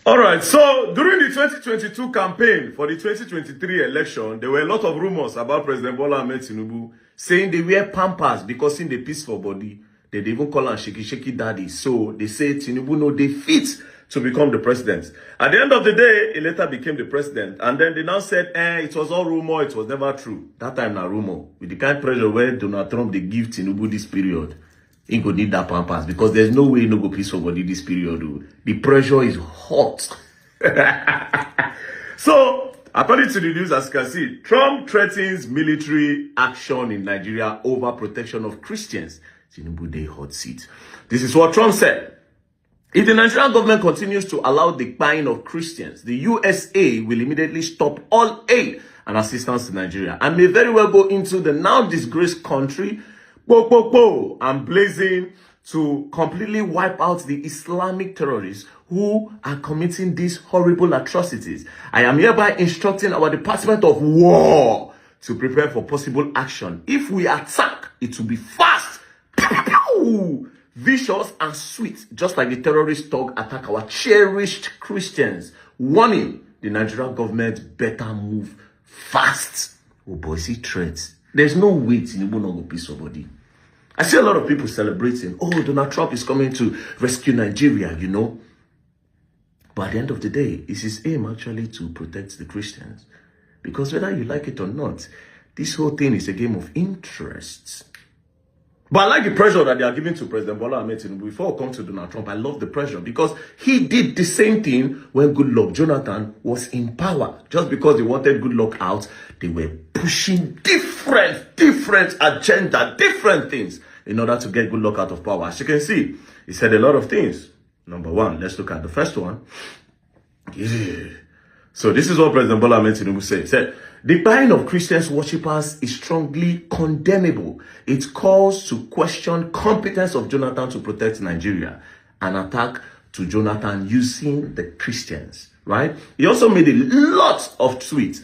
All right, so during the 2022 campaign for the 2023 election, there were a lot of rumors about President Bola Ahmed Tinubu saying they wear pampers because in the peaceful body, they even call him shaky shaky daddy. So they say Tinubu no they fit to become the president. At the end of the day, he later became the president. And then they now said, it was all rumor, it was never true. That time na rumor. With the kind of pressure where Donald Trump, they give Tinubu this period. He go need that pampers because there's no way he no go peace for body this period. Though. The pressure is hot. So, according to the news, as you can see, Trump threatens military action in Nigeria over protection of Christians. Tinubu dey hot seat. This is what Trump said. If the Nigerian government continues to allow the buying of Christians, the USA will immediately stop all aid and assistance to Nigeria and may very well go into the now disgraced country and blazing to completely wipe out the Islamic terrorists who are committing these horrible atrocities. I am hereby instructing our Department of War to prepare for possible action. If we attack, it will be fast, vicious and sweet, just like the terrorist dog attack our cherished Christians. Warning, the Nigerian government better move fast. Oh boy, see threats. There's no way Tinubu no go peace somebody. I see a lot of people celebrating. Oh, Donald Trump is coming to rescue Nigeria, you know. But at the end of the day, it's his aim actually to protect the Christians. Because whether you like it or not, this whole thing is a game of interests. But I like the pressure that they are giving to President Bola Ahmed Tinubu. Before I come to Donald Trump, I love the pressure because he did the same thing when Goodluck Jonathan was in power. Just because they wanted Goodluck out, they were pushing different agenda, different things in order to get Goodluck out of power. As you can see, he said a lot of things. Number one, let's look at the first one. Yeah. So this is what President Bola Ahmed Tinubu said. He said, the buying of Christians worshippers is strongly condemnable. It calls to question competence of Jonathan to protect Nigeria. An attack to Jonathan using the Christians, right? He also made a lot of tweets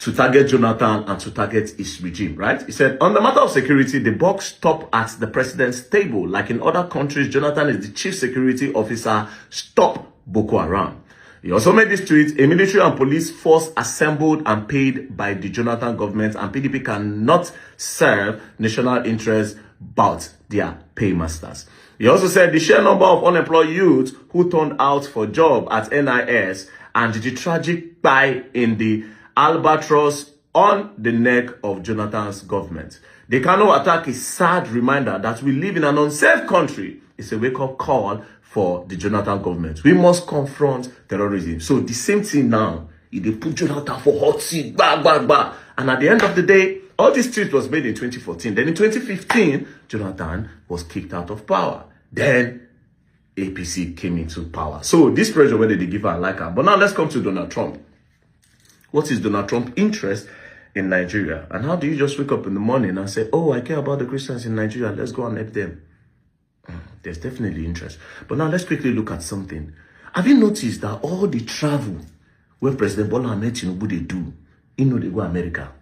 to target Jonathan and to target his regime, right? He said, on the matter of security, the buck stop at the president's table. Like in other countries, Jonathan is the chief security officer. Stop Boko Haram. He also made this tweet, a military and police force assembled and paid by the Jonathan government, and PDP cannot serve national interests but their paymasters. He also said the sheer number of unemployed youths who turned out for job at NIS and the tragic buy in the albatross on the neck of Jonathan's government. The Kano attack is a sad reminder that we live in an unsafe country. It's a wake-up call for the Jonathan government. We must confront terrorism. So the same thing now, they put Jonathan for hot seat, and at the end of the day, all this tweet was made in 2014. Then in 2015, Jonathan was kicked out of power. Then APC came into power. So this pressure, whether they give her a like her. But now let's come to Donald Trump. What is Donald Trump's interest in Nigeria? And how do you just wake up in the morning and say, oh, I care about the Christians in Nigeria, let's go and help them? There's definitely interest. But now let's quickly look at something. Have you noticed that all the travel where President Bola Ahmed Tinubu they do, they go America?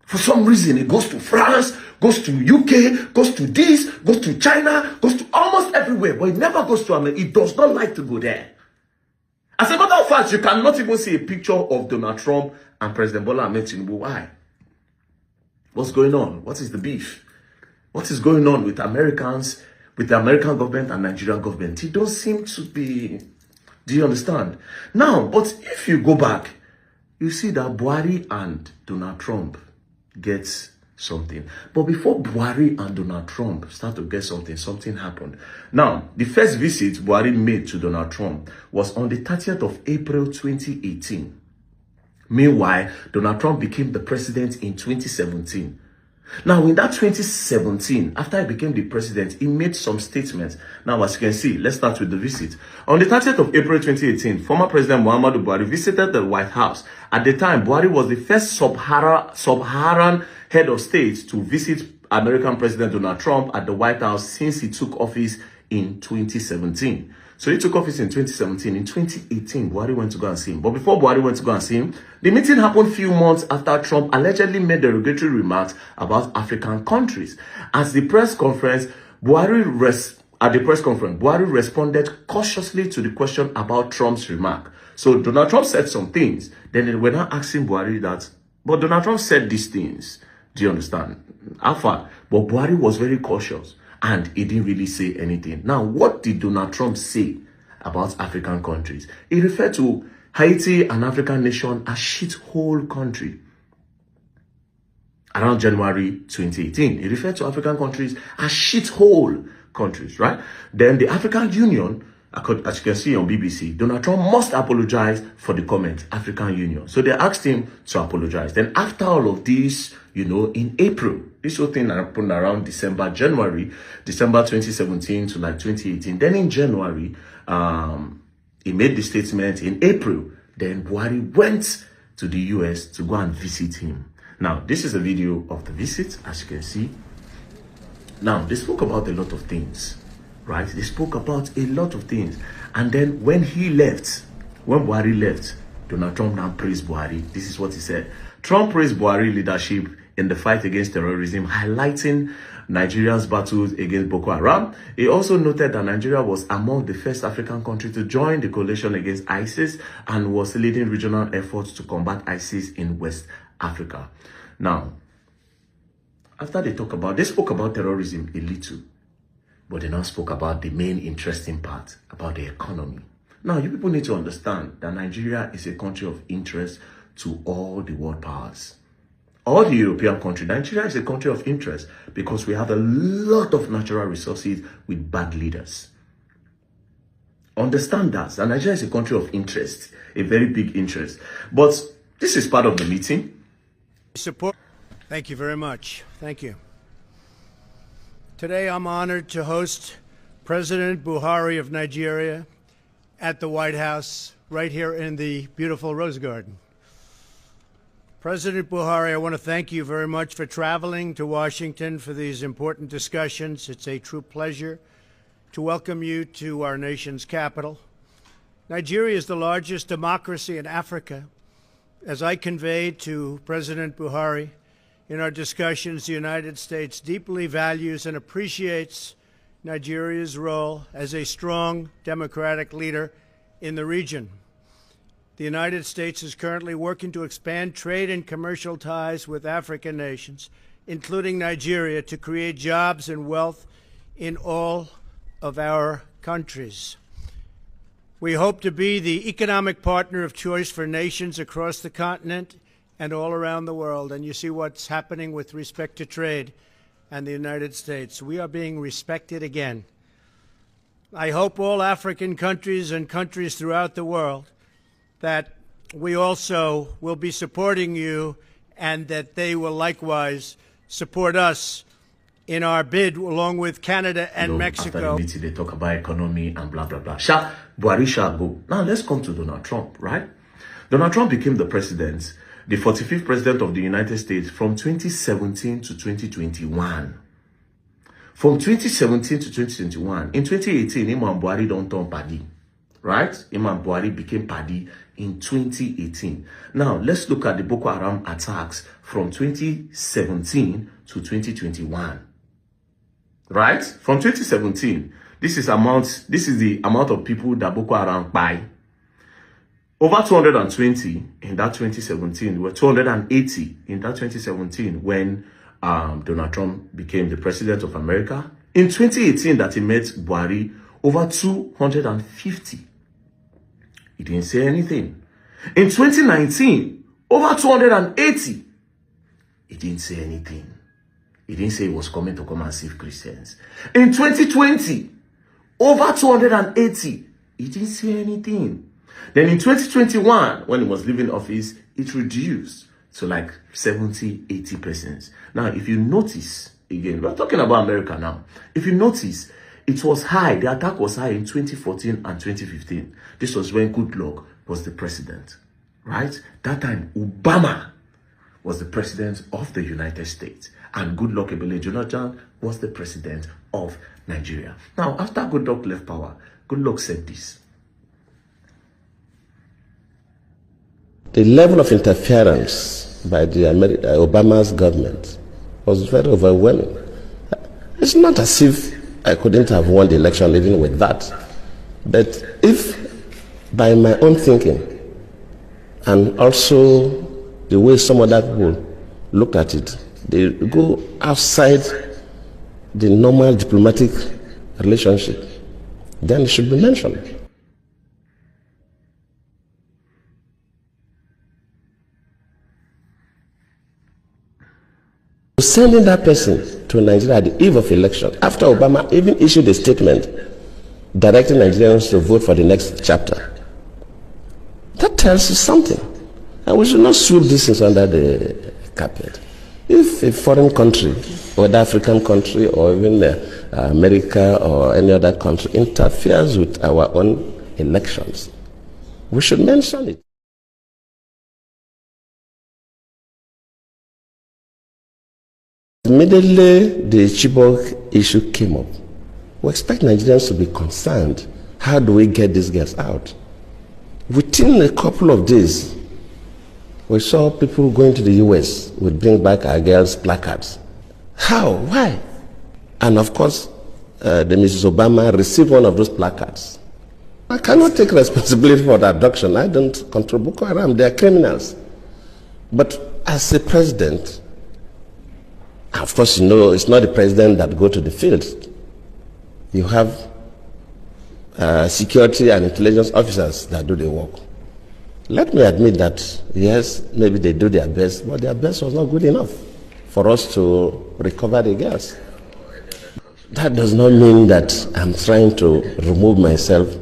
For some reason, it goes to France, goes to UK, goes to this, goes to China, goes to almost everywhere. But it never goes to America. It does not like to go there. As a matter of fact, you cannot even see a picture of Donald Trump and President Bola Ahmed Tinubu. Why? What's going on? What is the beef? What is going on with Americans, with the American government and Nigerian government? It don't seem to be... Do you understand? Now, but if you go back, you see that Buhari and Donald Trump get something. But before Buhari and Donald Trump start to get something, something happened. Now, the first visit Buhari made to Donald Trump was on the 30th of April 2018. Meanwhile, Donald Trump became the president in 2017. Now, in that 2017, after he became the president, he made some statements. Now, as you can see, let's start with the visit. On the 30th of April 2018, former President Muhammadu Buhari visited the White House. At the time, Buhari was the first sub-Saharan head of state to visit American President Donald Trump at the White House since he took office in 2017. So he took office in 2017. In 2018, Buhari went to go and see him. But before Buhari went to go and see him, the meeting happened a few months after Trump allegedly made derogatory remarks about African countries. At the press conference, Buhari at the press conference, Buhari responded cautiously to the question about Trump's remark. So Donald Trump said some things. Then they were not asking Buhari that, but Donald Trump said these things. Do you understand? Alpha. But Buhari was very cautious and he didn't really say anything. Now, what did Donald Trump say about African countries? He referred to Haiti, an African nation, as shithole country. Around January 2018, he referred to African countries as shithole countries, right? Then the African Union, as you can see on BBC, Donald Trump must apologize for the comment, African Union. So they asked him to apologize. Then after all of this, you know, in April, this whole thing happened around December 2017 to like 2018. Then in January, he made the statement. In April, then Buhari went to the US to go and visit him. Now, this is a video of the visit, as you can see. Now, they spoke about a lot of things, right? They spoke about a lot of things. And then when he left, when Buhari left, Donald Trump now praised Buhari. This is what he said. Trump praised Buhari leadership in the fight against terrorism, highlighting Nigeria's battles against Boko Haram. He also noted that Nigeria was among the first African countries to join the coalition against ISIS and was leading regional efforts to combat ISIS in West Africa. Now, after they spoke about terrorism a little, but they now spoke about the main interesting part, about the economy. Now, you people need to understand that Nigeria is a country of interest to all the world powers. All the European countries, Nigeria is a country of interest because we have a lot of natural resources with bad leaders. Understand that. And Nigeria is a country of interest, a very big interest. But this is part of the meeting. Support. Thank you very much. Thank you. Today I'm honored to host President Buhari of Nigeria at the White House, right here in the beautiful Rose Garden. President Buhari, I want to thank you very much for traveling to Washington for these important discussions. It's a true pleasure to welcome you to our nation's capital. Nigeria is the largest democracy in Africa. As I conveyed to President Buhari in our discussions, the United States deeply values and appreciates Nigeria's role as a strong democratic leader in the region. The United States is currently working to expand trade and commercial ties with African nations, including Nigeria, to create jobs and wealth in all of our countries. We hope to be the economic partner of choice for nations across the continent and all around the world. And you see what's happening with respect to trade and the United States. We are being respected again. I hope all African countries and countries throughout the world that we also will be supporting you and that they will likewise support us in our bid, along with Canada and Mexico. After the meeting, they talk about economy and blah, blah, blah. Buhari shall go. Now, let's come to Donald Trump, right? Donald Trump became the president, the 45th president of the United States from 2017 to 2021. From 2017 to 2021, in 2018, Imam Buhari don't turn paddy, right? Imam Buhari became paddy in 2018. Now, let's look at the Boko Haram attacks from 2017 to 2021. Right? From 2017, this is the amount of people that Boko Haram buy. Over 220 in that 2017. There were 280 in that 2017 when Donald Trump became the president of America. In 2018 that he met Buhari, over 250. He didn't say anything. In 2019, over 280. He didn't say anything. He didn't say he was coming to come and save Christians. In 2020, over 280. He didn't say anything. Then in 2021, when he was leaving office, it reduced to like 70, 80%. Now, if you notice, again, we're talking about America now. If you notice, it was high. The attack was high in 2014 and 2015. This was when Goodluck was the president, right? That time, Obama was the president of the United States. And Goodluck Ebele Jonathan was the president of Nigeria. Now, after Goodluck left power, Goodluck said this. The level of interference by the Obama's government was very overwhelming. It's not as if I couldn't have won the election even with that. But if by my own thinking and also the way some other people look at it, they go outside the normal diplomatic relationship, then it should be mentioned. Sending that person to Nigeria at the eve of election, after Obama even issued a statement directing Nigerians to vote for the next chapter, that tells you something. And we should not sweep these things under the carpet. If a foreign country, whether African country or even America or any other country, interferes with our own elections, we should mention it. Immediately the Chibok issue came up, we expect Nigerians to be concerned. How do we get these girls out? Within a couple of days, we saw people going to the US with Bring Back Our Girls placards. How? Why? And of course, the Mrs. Obama received one of those placards. I cannot take responsibility for the abduction. I don't control Boko Haram. They are criminals. But as a president, of course, you know, it's not the president that go to the field. You have security and intelligence officers that do the work. Let me admit that, yes, maybe they do their best, but their best was not good enough for us to recover the girls. That does not mean that I'm trying to remove myself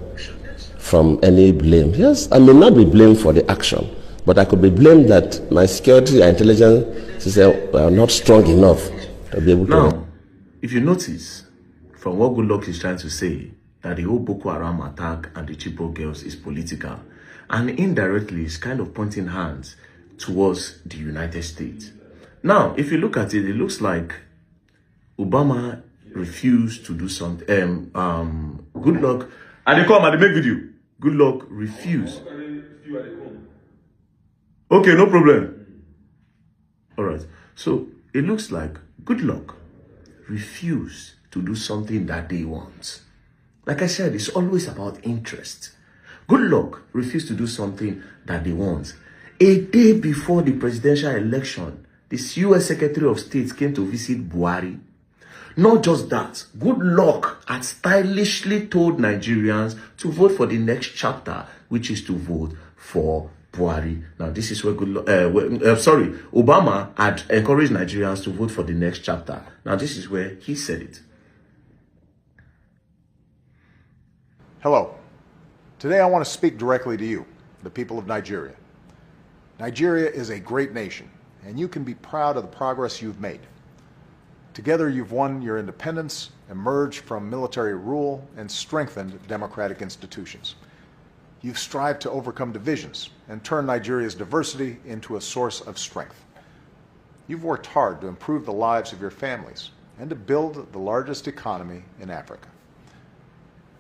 from any blame. Yes, I may not be blamed for the action, but I could be blamed that my security and intelligence are not strong enough to be able to. Now, if you notice, from what Goodluck is trying to say, that the whole Boko Haram attack and the Chibok girls is political, and indirectly is kind of pointing hands towards the United States. Now, if you look at it, it looks like Obama refused to do something. Goodluck, and they come and they make video. Goodluck refused. Okay, no problem. All right. So it looks like Goodluck refused to do something that they want. Like I said, it's always about interest. Goodluck refused to do something that they want. A day before the presidential election, this US Secretary of State came to visit Buhari. Not just that, Goodluck had stylishly told Nigerians to vote for the next chapter, which is to vote for Buhari. Now, this is where Obama had encouraged Nigerians to vote for the next chapter. Now, this is where he said it. Hello. Today I want to speak directly to you, the people of Nigeria. Nigeria is a great nation, and you can be proud of the progress you've made. Together you've won your independence, emerged from military rule, and strengthened democratic institutions. You've strived to overcome divisions and turn Nigeria's diversity into a source of strength. You've worked hard to improve the lives of your families and to build the largest economy in Africa.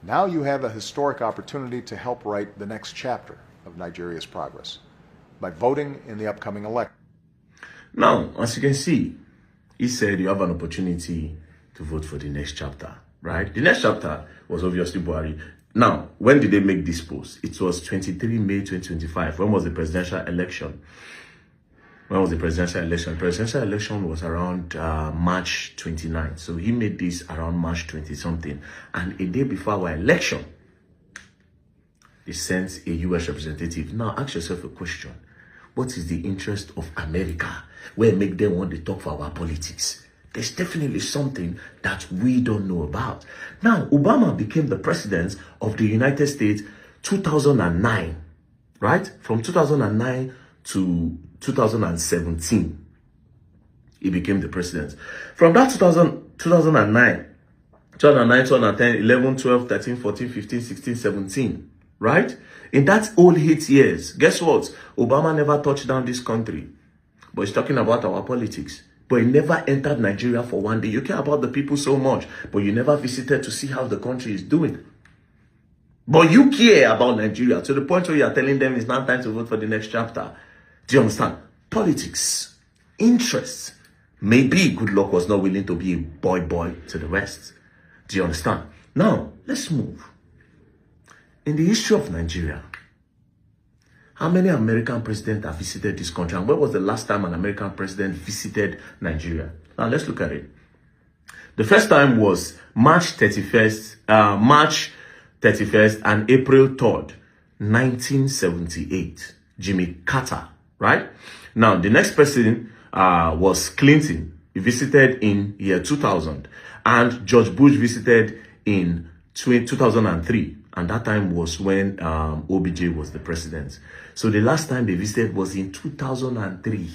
Now you have a historic opportunity to help write the next chapter of Nigeria's progress by voting in the upcoming election. Now, as you can see, he said you have an opportunity to vote for the next chapter, right? The next chapter was obviously Buhari. Now, when did they make this post? It was 23 May 2025. When was the presidential election? When was the presidential election? The presidential election was around March 29th. So he made this around March 20-something. And a day before our election, he sent a US representative. Now, ask yourself a question. What is the interest of America? Where make them want to talk for our politics? There's definitely something that we don't know about. Now, Obama became the president of the United States 2009, right? From 2009 to 2017, he became the president. From that 2009, 2010, 11, 12, 13, 14, 15, 16, 17, right? In that old 8 years, guess what? Obama never touched down this country. But he's talking about our politics. But he never entered Nigeria for one day. You care about the people so much, but you never visited to see how the country is doing. But you care about Nigeria to the point where you are telling them it's not time to vote for the next chapter. Do you understand? Politics, interests. Maybe Goodluck was not willing to be a boy to the West. Do you understand? Now, let's move. In the history of Nigeria, how many American presidents have visited this country? And when was the last time an American president visited Nigeria? Now, let's look at it. The first time was March 31st and April 3rd, 1978. Jimmy Carter, right? Now, the next president was Clinton. He visited in year 2000. And George Bush visited in 2003. And that time was when OBJ was the president. So the last time they visited was in 2003.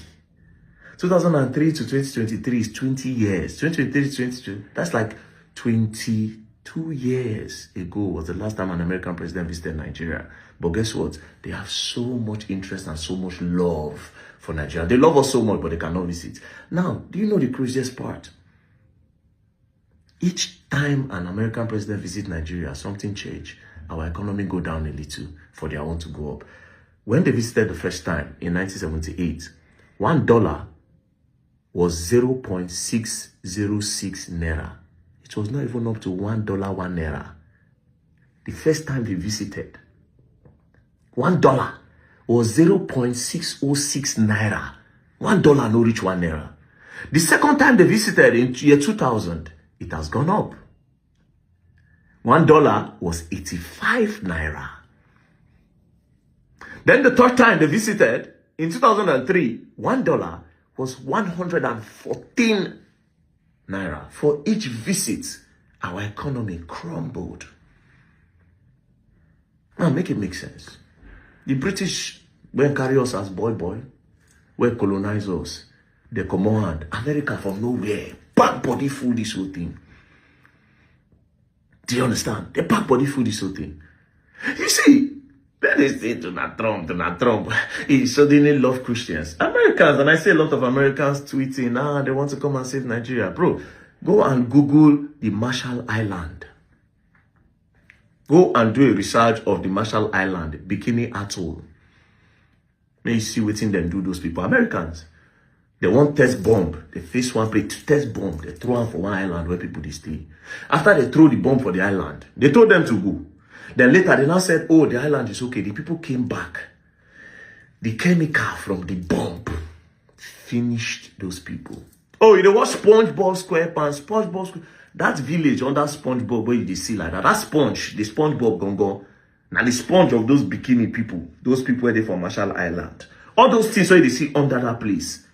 2003 to 2023 is 20 years. 2023 to 2022, that's like 22 years ago was the last time an American president visited Nigeria. But guess what? They have so much interest and so much love for Nigeria. They love us so much, but they cannot visit. Now, do you know the craziest part? Each time an American president visits Nigeria, something changes. Our economy go down a little for their own to go up. When they visited the first time in 1978, $1 was 0.606 naira. It was not even up to $1 1 naira. The first time they visited, $1 was 0.606 naira. $1 no reach 1 naira. The second time they visited in year 2000, it has gone up. $1 was 85 naira. Then the third time they visited in 2003, $1 was 114 naira. For each visit, our economy crumbled. Now make it make sense. The British went carry us as boy, were colonize us. They command America from nowhere. Back body full this whole thing. Do you understand? They back body full this whole thing. You see, then they say Donald Trump, he suddenly love Christians. Americans, and I see a lot of Americans tweeting, they want to come and save Nigeria. Bro, go and Google the Marshall Island. Go and do a research of the Marshall Island, Bikini Atoll. May you see what them do those people. Americans, they want test bomb. They face one place, test bomb. They throw them for one island where people they stay. After they throw the bomb for the island, they told them to go. Then later, they now said, oh, the island is okay. The people came back. The chemical from the bomb finished those people. Oh, you know what? SpongeBob SquarePants, SpongeBob Square. That village under SpongeBob where you see like that. That sponge, the SpongeBob gongo. Now the sponge of those bikini people. Those people where they from Marshall Island. All those things where they see under that place.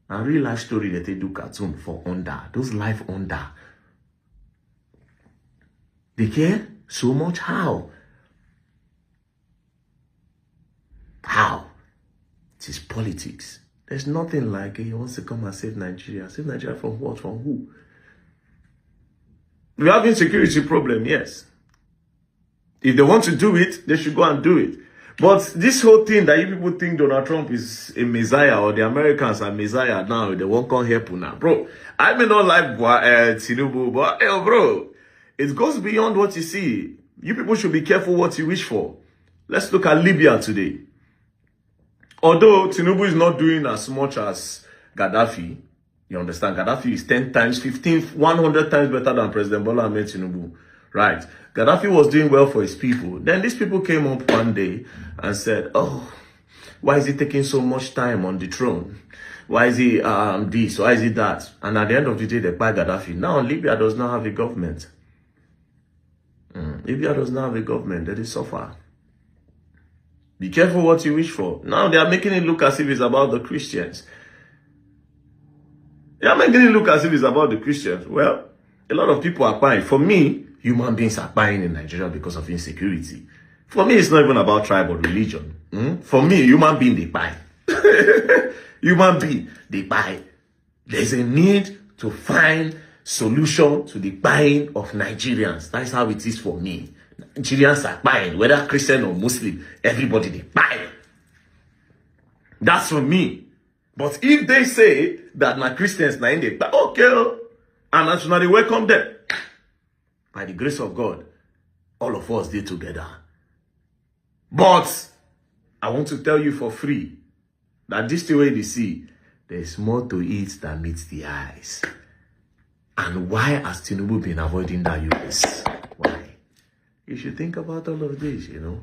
A real life story that they do cartoon for under. Those life under. They care so much. How? How? It is politics. There's nothing like he wants to come and save Nigeria. Save Nigeria from what? From who? We're having security problem, yes. If they want to do it, they should go and do it. But this whole thing that you people think Donald Trump is a messiah or the Americans are messiah now, they won't come help you now. Bro, I may not like Tinubu, but bro, it goes beyond what you see. You people should be careful what you wish for. Let's look at Libya today. Although Tinubu is not doing as much as Gaddafi, you understand, Gaddafi is 10 times, 15, 100 times better than President Bola Ahmed Tinubu. Right. Gaddafi was doing well for his people. Then these people came up one day and said, oh, why is he taking so much time on the throne? Why is he this? Why is he that? And at the end of the day, they buy Gaddafi. Now Libya does not have a government. Libya does not have a government. They suffer. Be careful what you wish for. Now they are making it look as if it's about the Christians. They are making it look as if it's about the Christians. Well, a lot of people are buying. For me, human beings are buying in Nigeria because of insecurity. For me, it's not even about tribe or religion. For me, human being, they buy. Human being, they buy. There's a need to find solution to the buying of Nigerians. That's how it is for me. Nigerians are buying, whether Christian or Muslim, everybody, they buy. That's for me. But if they say that my Christians, now they buy, okay, and nationally welcome them. By the grace of God, all of us did together. But I want to tell you for free that this the way they see, there's more to it than meets the eyes. And why has Tinubu been avoiding that US? Why? You should think about all of this, you know.